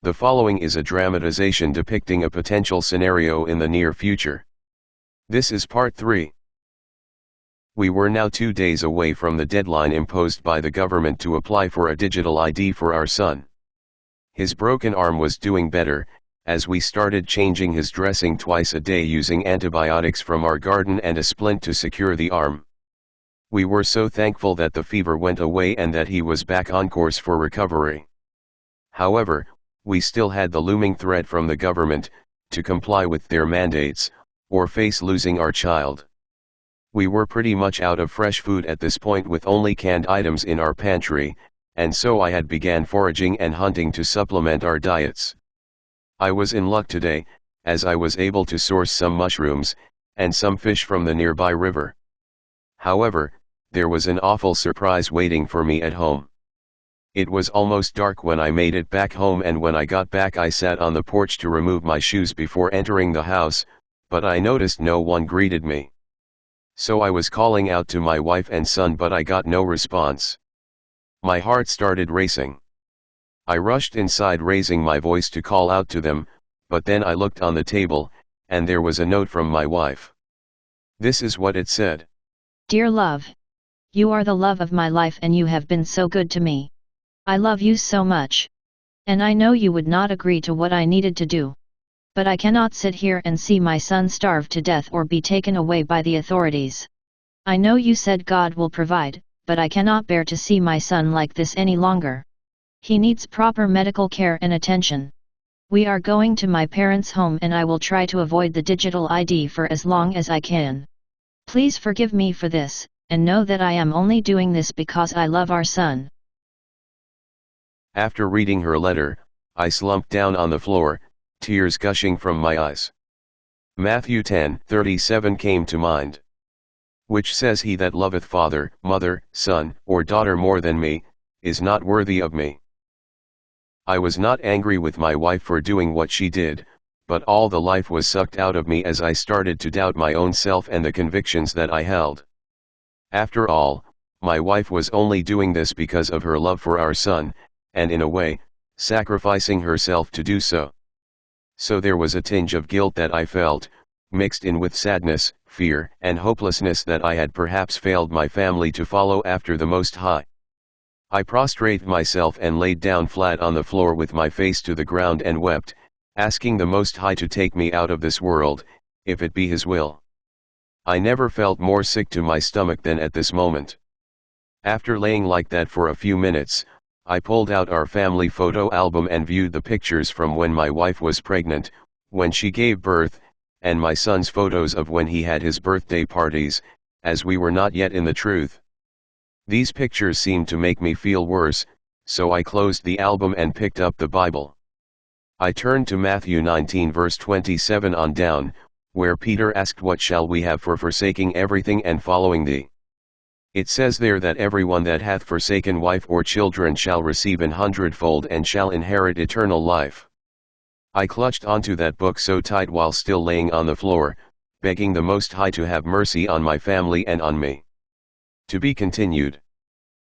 The following is a dramatization depicting a potential scenario in the near future. This is part 3. We were now 2 days away from the deadline imposed by the government to apply for a digital ID for our son. His broken arm was doing better, as we started changing his dressing twice a day using antibiotics from our garden and a splint to secure the arm. We were so thankful that the fever went away and that he was back on course for recovery. However, we still had the looming threat from the government, to comply with their mandates, or face losing our child. We were pretty much out of fresh food at this point with only canned items in our pantry, and so I had began foraging and hunting to supplement our diets. I was in luck today, as I was able to source some mushrooms, and some fish from the nearby river. However, there was an awful surprise waiting for me at home. It was almost dark when I made it back home, and when I got back I sat on the porch to remove my shoes before entering the house, but I noticed no one greeted me. So I was calling out to my wife and son, but I got no response. My heart started racing. I rushed inside, raising my voice to call out to them, but then I looked on the table, and there was a note from my wife. This is what it said. Dear love. You are the love of my life and you have been so good to me. I love you so much. And I know you would not agree to what I needed to do. But I cannot sit here and see my son starve to death or be taken away by the authorities. I know you said God will provide, but I cannot bear to see my son like this any longer. He needs proper medical care and attention. We are going to my parents' home and I will try to avoid the digital ID for as long as I can. Please forgive me for this, and know that I am only doing this because I love our son. After reading her letter, I slumped down on the floor, tears gushing from my eyes. Matthew 10:37 came to mind, which says, "He that loveth father, mother, son, or daughter more than me, is not worthy of me." I was not angry with my wife for doing what she did, but all the life was sucked out of me as I started to doubt my own self and the convictions that I held. After all, my wife was only doing this because of her love for our son, and in a way, sacrificing herself to do so. So there was a tinge of guilt that I felt, mixed in with sadness, fear, and hopelessness that I had perhaps failed my family to follow after the Most High. I prostrated myself and laid down flat on the floor with my face to the ground and wept, asking the Most High to take me out of this world, if it be His will. I never felt more sick to my stomach than at this moment. After laying like that for a few minutes, I pulled out our family photo album and viewed the pictures from when my wife was pregnant, when she gave birth, and my son's photos of when he had his birthday parties, as we were not yet in the truth. These pictures seemed to make me feel worse, so I closed the album and picked up the Bible. I turned to Matthew 19 verse 27 on down, where Peter asked, "What shall we have for forsaking everything and following thee?" It says there that everyone that hath forsaken wife or children shall receive 100-fold and shall inherit eternal life. I clutched onto that book so tight while still laying on the floor, begging the Most High to have mercy on my family and on me. To be continued.